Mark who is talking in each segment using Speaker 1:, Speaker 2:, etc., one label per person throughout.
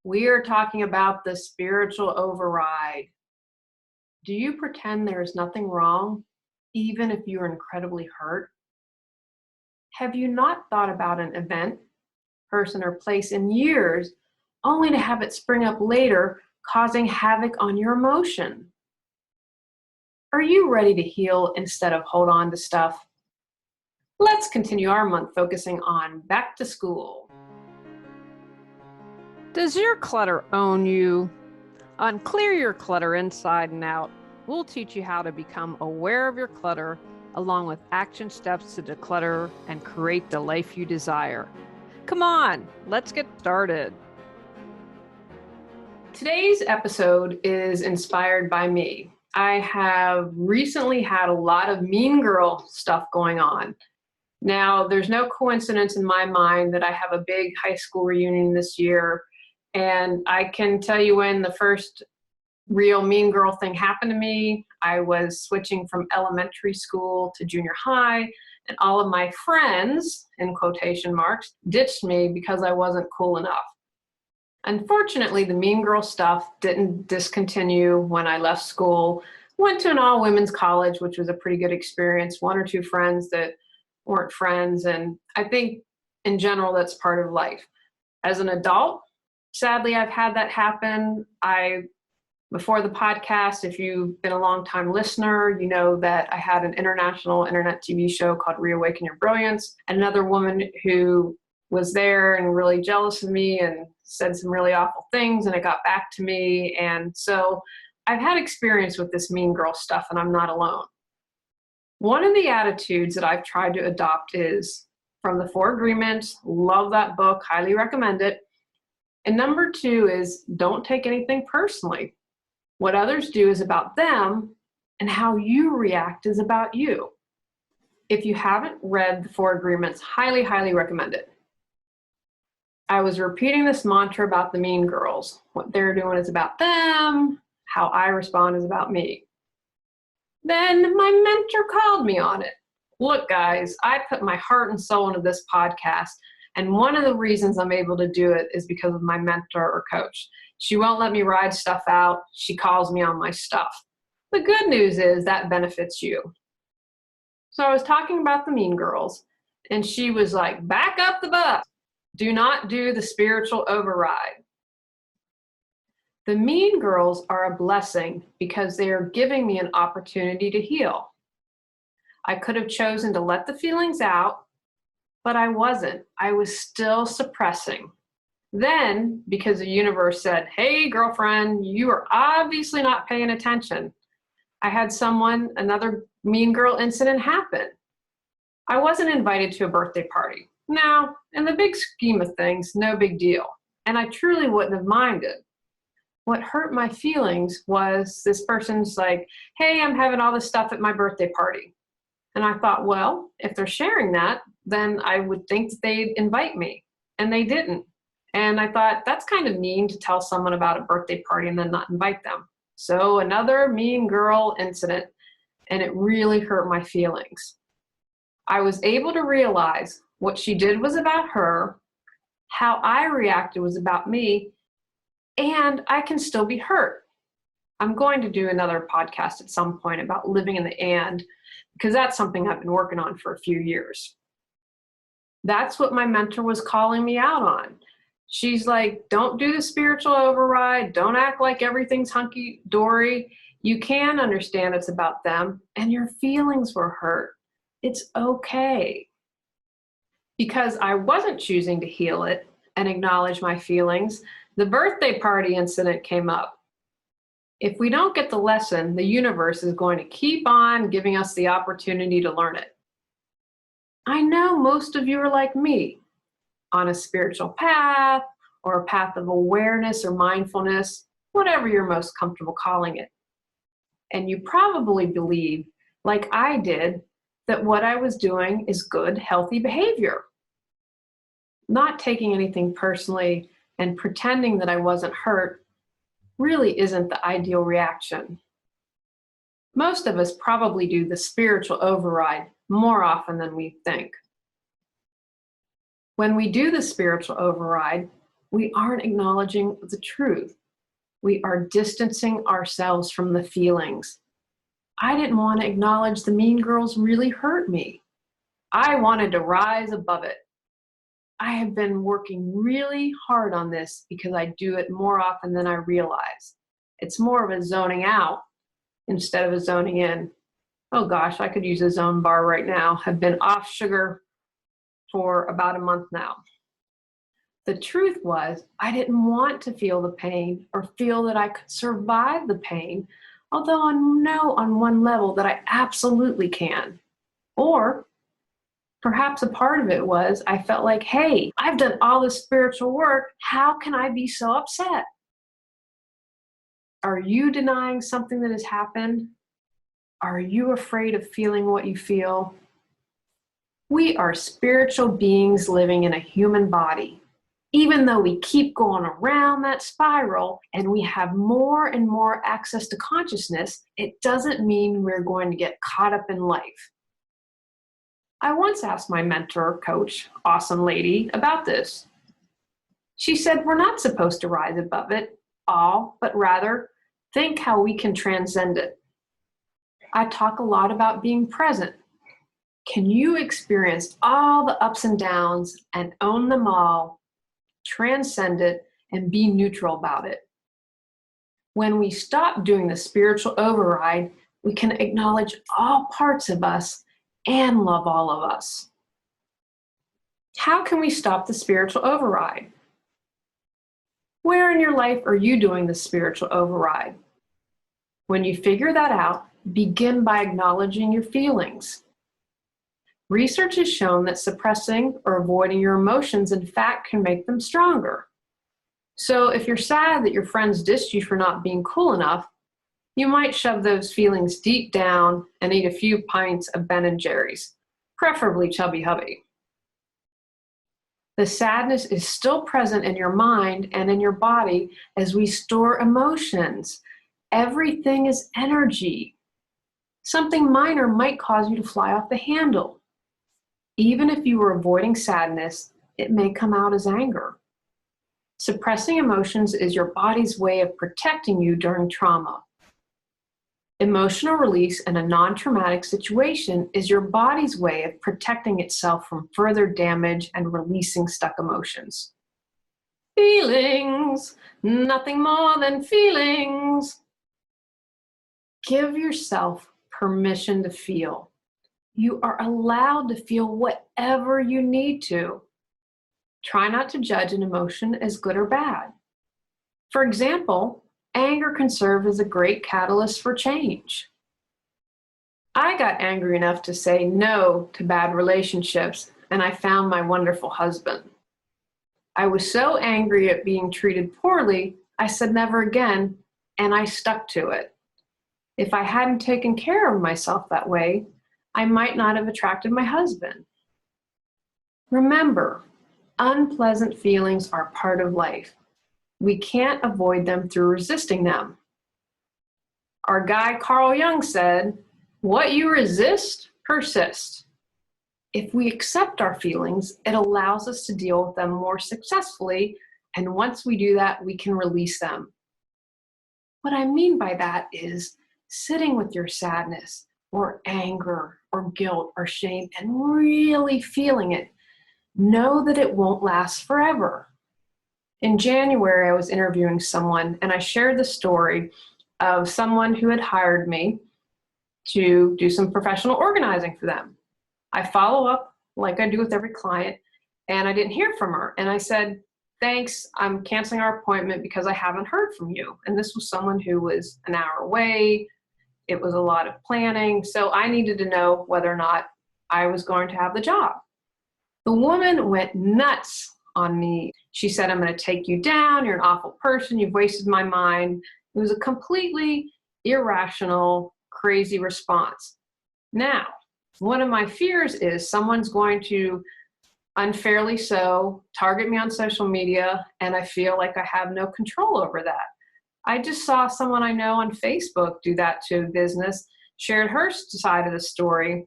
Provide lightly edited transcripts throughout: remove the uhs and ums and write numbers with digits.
Speaker 1: We are talking about the spiritual override. Do you pretend there is nothing wrong, even if you are incredibly hurt? Have you not thought about an event, person, or place in years, only to have it spring up later, causing havoc on your emotion? Are you ready to heal instead of hold on to stuff? Let's continue our month focusing on back to school.
Speaker 2: Does your clutter own you? On Clear Your Clutter Inside and Out, we'll teach you how to become aware of your clutter, along with action steps to declutter and create the life you desire. Come on, let's get started.
Speaker 1: Today's episode is inspired by me. I have recently had a lot of mean girl stuff going on. Now, there's no coincidence in my mind that I have a big high school reunion this year. And I can tell you when the first real mean girl thing happened to me. I was switching from elementary school to junior high, and all of my friends, in quotation marks, ditched me because I wasn't cool enough. Unfortunately, the mean girl stuff didn't discontinue when I left school. Went to an all-women's college, which was a pretty good experience. One or two friends that weren't friends, and I think in general that's part of life. As an adult, sadly, I've had that happen. Before the podcast, if you've been a long-time listener, you know that I had an international internet TV show called Reawaken Your Brilliance. Another woman who was there and really jealous of me and said some really awful things, and it got back to me. And so I've had experience with this mean girl stuff, and I'm not alone. One of the attitudes that I've tried to adopt is from the 4 Agreements. Love that book, highly recommend it. And number 2 is don't take anything personally. What others do is about them, and how you react is about you. If you haven't read the 4 Agreements, highly, highly recommend it. I was repeating this mantra about the mean girls. What they're doing is about them. How I respond is about me. Then my mentor called me on it. Look, guys, I put my heart and soul into this podcast. And one of the reasons I'm able to do it is because of my mentor or coach. She won't let me ride stuff out. She calls me on my stuff. The good news is that benefits you. So I was talking about the mean girls, and she was like, back up the bus. Do not do the spiritual override. The mean girls are a blessing because they are giving me an opportunity to heal. I could have chosen to let the feelings out, but I wasn't. I was still suppressing. Then, because the universe said, hey, girlfriend, you are obviously not paying attention, I had another mean girl incident happen. I wasn't invited to a birthday party. Now, in the big scheme of things, no big deal. And I truly wouldn't have minded. What hurt my feelings was this person's like, hey, I'm having all this stuff at my birthday party. And I thought, well, if they're sharing that, then I would think that they'd invite me. And they didn't. And I thought, that's kind of mean to tell someone about a birthday party and then not invite them. So another mean girl incident, and it really hurt my feelings. I was able to realize what she did was about her, how I reacted was about me, and I can still be hurt. I'm going to do another podcast at some point about living in the and, because that's something I've been working on for a few years. That's what my mentor was calling me out on. She's like, don't do the spiritual override. Don't act like everything's hunky-dory. You can understand it's about them, and your feelings were hurt. It's okay. Because I wasn't choosing to heal it and acknowledge my feelings, the birthday party incident came up. If we don't get the lesson, the universe is going to keep on giving us the opportunity to learn it. I know most of you are like me, on a spiritual path or a path of awareness or mindfulness, whatever you're most comfortable calling it. And you probably believe, like I did, that what I was doing is good, healthy behavior. Not taking anything personally and pretending that I wasn't hurt really isn't the ideal reaction. Most of us probably do the spiritual override more often than we think. When we do the spiritual override, we aren't acknowledging the truth. We are distancing ourselves from the feelings. I didn't want to acknowledge the mean girls really hurt me. I wanted to rise above it. I have been working really hard on this because I do it more often than I realize. It's more of a zoning out instead of a zoning in. Oh gosh, I could use a zone bar right now. I've been off sugar for about a month now. The truth was, I didn't want to feel the pain or feel that I could survive the pain, although I know on one level that I absolutely can. Or perhaps a part of it was I felt like, hey, I've done all this spiritual work. How can I be so upset? Are you denying something that has happened? Are you afraid of feeling what you feel? We are spiritual beings living in a human body. Even though we keep going around that spiral and we have more and more access to consciousness, it doesn't mean we're going to get caught up in life. I once asked my mentor, coach, awesome lady, about this. She said, we're not supposed to rise above it all, but rather think how we can transcend it. I talk a lot about being present. Can you experience all the ups and downs and own them all, transcend it, and be neutral about it? When we stop doing the spiritual override, we can acknowledge all parts of us and love all of us. How can we stop the spiritual override? Where in your life are you doing the spiritual override? When you figure that out, begin by acknowledging your feelings. Research has shown that suppressing or avoiding your emotions, in fact, can make them stronger. So if you're sad that your friends dissed you for not being cool enough, you might shove those feelings deep down and eat a few pints of Ben & Jerry's, preferably Chubby Hubby. The sadness is still present in your mind and in your body as we store emotions. Everything is energy. Something minor might cause you to fly off the handle. Even if you were avoiding sadness, it may come out as anger. Suppressing emotions is your body's way of protecting you during trauma. Emotional release in a non-traumatic situation is your body's way of protecting itself from further damage and releasing stuck emotions. Feelings, nothing more than feelings. Give yourself permission to feel. You are allowed to feel whatever you need to. Try not to judge an emotion as good or bad. For example, anger can serve as a great catalyst for change. I got angry enough to say no to bad relationships, and I found my wonderful husband. I was so angry at being treated poorly, I said never again, and I stuck to it. If I hadn't taken care of myself that way, I might not have attracted my husband. Remember, unpleasant feelings are part of life. We can't avoid them through resisting them. Our guy Carl Jung said, "What you resist, persists." If we accept our feelings, it allows us to deal with them more successfully, and once we do that, we can release them. What I mean by that is sitting with your sadness, or anger, or guilt, or shame, and really feeling it. Know that it won't last forever. In January, I was interviewing someone, and I shared the story of someone who had hired me to do some professional organizing for them. I follow up like I do with every client, and I didn't hear from her. And I said, "Thanks, I'm canceling our appointment because I haven't heard from you." And this was someone who was an hour away. It was a lot of planning. So I needed to know whether or not I was going to have the job. The woman went nuts on me. She said, "I'm going to take you down. You're an awful person. You've wasted my mind." It was a completely irrational, crazy response. Now, one of my fears is someone's going to unfairly so target me on social media, and I feel like I have no control over that. I just saw someone I know on Facebook do that to a business, shared her side of the story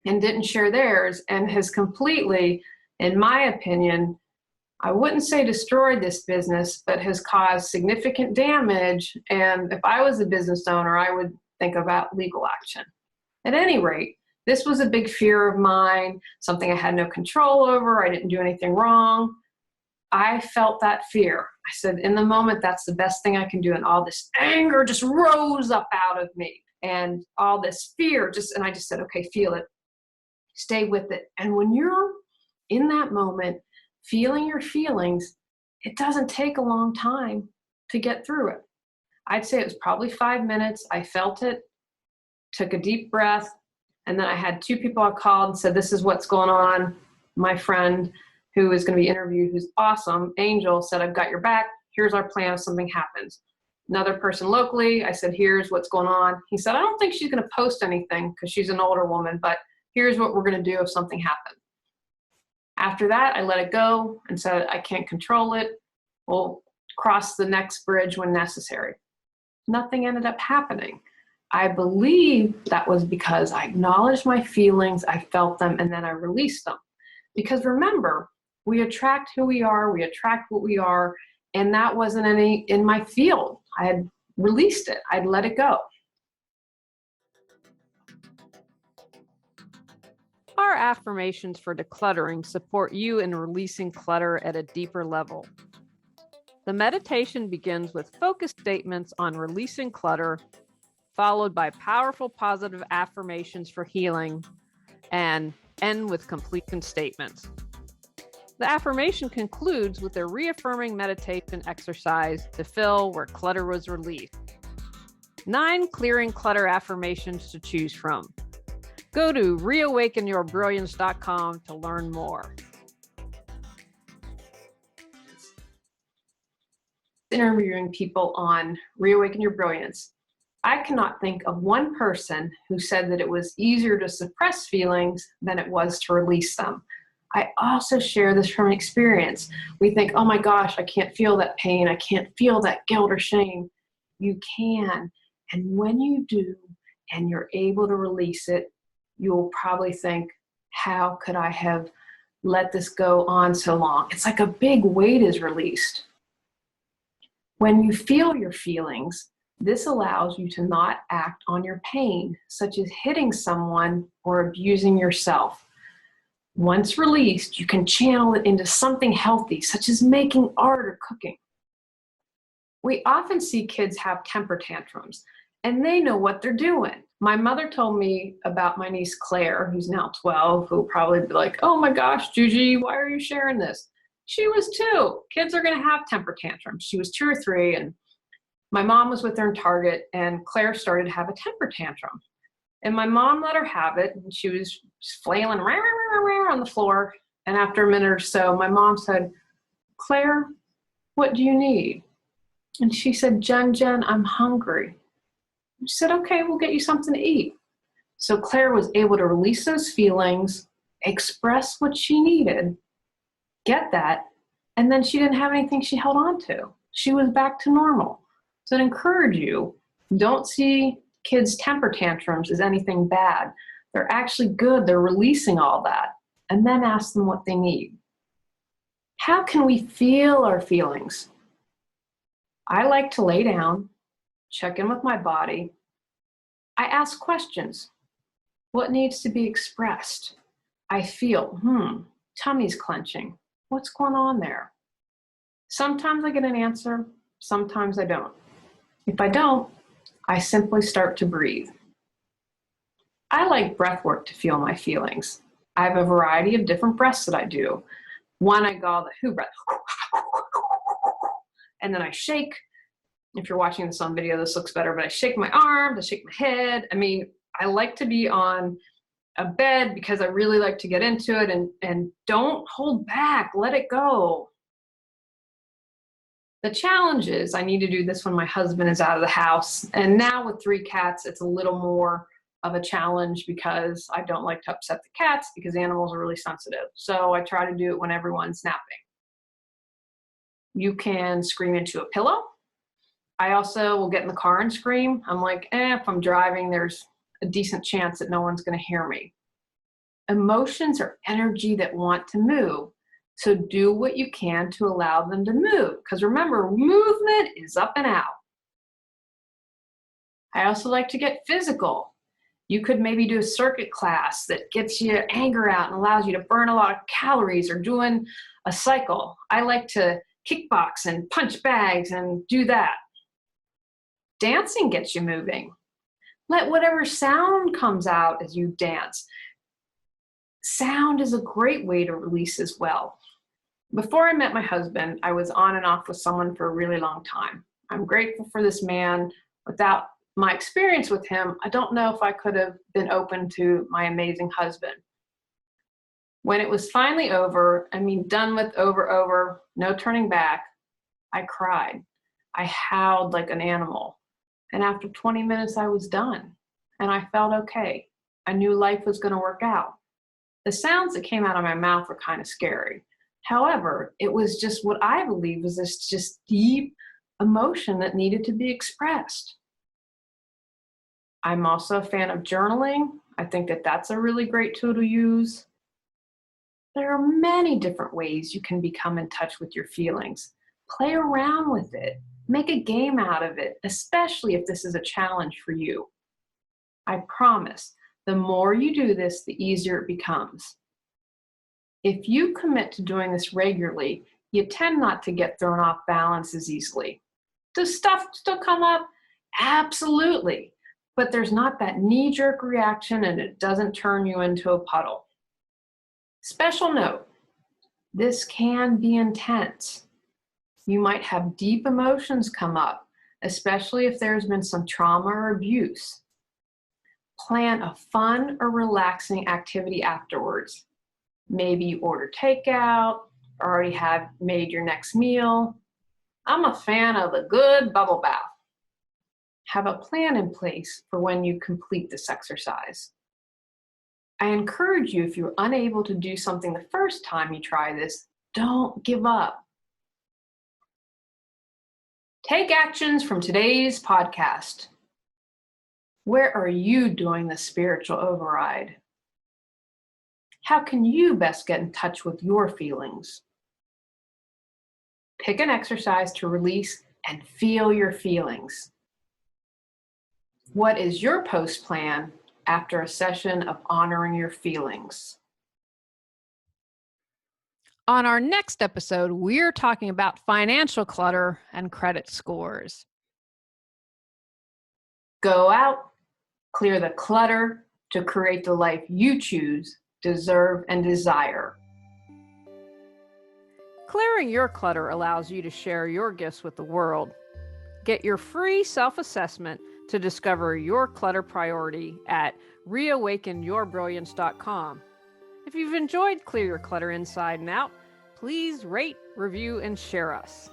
Speaker 1: and didn't share theirs, and has completely, in my opinion, I wouldn't say destroyed this business, but has caused significant damage. And if I was a business owner, I would think about legal action. At any rate, this was a big fear of mine, something I had no control over. I didn't do anything wrong. I felt that fear. I said, in the moment, that's the best thing I can do. And all this anger just rose up out of me. And all this fear and I just said, okay, feel it. Stay with it. And when you're in that moment, feeling your feelings, it doesn't take a long time to get through it. I'd say it was probably 5 minutes. I felt it, took a deep breath, and then I had 2 people I called and said, this is what's going on. My friend who is going to be interviewed, who's awesome, Angel, said, I've got your back. Here's our plan if something happens. Another person locally, I said, here's what's going on. He said, I don't think she's going to post anything because she's an older woman, but here's what we're going to do if something happens. After that, I let it go and said, I can't control it. We'll cross the next bridge when necessary. Nothing ended up happening. I believe that was because I acknowledged my feelings, I felt them, and then I released them. Because remember, we attract who we are, we attract what we are, and that wasn't any in my field. I had released it, I'd let it go.
Speaker 2: Our affirmations for decluttering support you in releasing clutter at a deeper level. The meditation begins with focused statements on releasing clutter, followed by powerful positive affirmations for healing, and end with completion statements. The affirmation concludes with a reaffirming meditation exercise to fill where clutter was released. 9 clearing clutter affirmations to choose from. Go to reawakenyourbrilliance.com to learn more.
Speaker 1: Interviewing people on Reawaken Your Brilliance, I cannot think of one person who said that it was easier to suppress feelings than it was to release them. I also share this from experience. We think, oh my gosh, I can't feel that pain. I can't feel that guilt or shame. You can. And when you do, and you're able to release it, you'll probably think, how could I have let this go on so long? It's like a big weight is released. When you feel your feelings, this allows you to not act on your pain, such as hitting someone or abusing yourself. Once released, you can channel it into something healthy, such as making art or cooking. We often see kids have temper tantrums, and they know what they're doing. My mother told me about my niece Claire, who's now 12, who will probably be like, oh my gosh, Julie, why are you sharing this? She was 2. Kids are going to have temper tantrums. She was 2 or 3, and my mom was with her in Target, and Claire started to have a temper tantrum. And my mom let her have it, and she was flailing rah, rah, rah, rah, on the floor. And after a minute or so, my mom said, Claire, what do you need? And she said, Jen, I'm hungry. She said, okay, we'll get you something to eat. So Claire was able to release those feelings, express what she needed, get that, and then she didn't have anything she held on to. She was back to normal. So I'd encourage you, don't see kids' temper tantrums as anything bad. They're actually good. They're releasing all that. And then ask them what they need. How can we feel our feelings? I like to lay down, check in with my body. I ask questions. What needs to be expressed? I feel, tummy's clenching. What's going on there? Sometimes I get an answer, sometimes I don't. If I don't, I simply start to breathe. I like breath work to feel my feelings. I have a variety of different breaths that I do. One I call the who breath. And then I shake. If you're watching this on video, this looks better, but I shake my arms, I shake my head. I mean, I like to be on a bed because I really like to get into it, and don't hold back, let it go. The challenge is I need to do this when my husband is out of the house. And now with 3 cats, it's a little more of a challenge because I don't like to upset the cats because animals are really sensitive. So I try to do it when everyone's napping. You can scream into a pillow. I also will get in the car and scream. I'm like, if I'm driving, there's a decent chance that no one's going to hear me. Emotions are energy that want to move. So do what you can to allow them to move, because remember, movement is up and out. I also like to get physical. You could maybe do a circuit class that gets your anger out and allows you to burn a lot of calories, or doing a cycle. I like to kickbox and punch bags and do that. Dancing gets you moving. Let whatever sound comes out as you dance. Sound is a great way to release as well. Before I met my husband, I was on and off with someone for a really long time. I'm grateful for this man. Without my experience with him, I don't know if I could have been open to my amazing husband. When it was finally over, done with, over, no turning back, I cried. I howled like an animal. And after 20 minutes, I was done. And I felt okay. I knew life was going to work out. The sounds that came out of my mouth were kind of scary. However, it was just what I believe was this just deep emotion that needed to be expressed. I'm also a fan of journaling. I think that that's a really great tool to use. There are many different ways you can become in touch with your feelings. Play around with it. Make a game out of it, especially if this is a challenge for you. I promise, the more you do this, the easier it becomes. If you commit to doing this regularly, you tend not to get thrown off balance as easily. Does stuff still come up? Absolutely. But there's not that knee-jerk reaction, and it doesn't turn you into a puddle. Special note, this can be intense. You might have deep emotions come up, especially if there's been some trauma or abuse. Plan a fun or relaxing activity afterwards. Maybe you order takeout, or already have made your next meal. I'm a fan of the good bubble bath. Have a plan in place for when you complete this exercise. I encourage you, if you're unable to do something the first time you try this, don't give up. Take actions from today's podcast. Where are you doing the spiritual override? How can you best get in touch with your feelings? Pick an exercise to release and feel your feelings. What is your post plan after a session of honoring your feelings?
Speaker 2: On our next episode, we're talking about financial clutter and credit scores.
Speaker 1: Go out, clear the clutter to create the life you choose, deserve, and desire.
Speaker 2: Clearing your clutter allows you to share your gifts with the world. Get your free self-assessment to discover your clutter priority at reawakenyourbrilliance.com. If you've enjoyed Clear Your Clutter Inside and Out, please rate, review, and share us.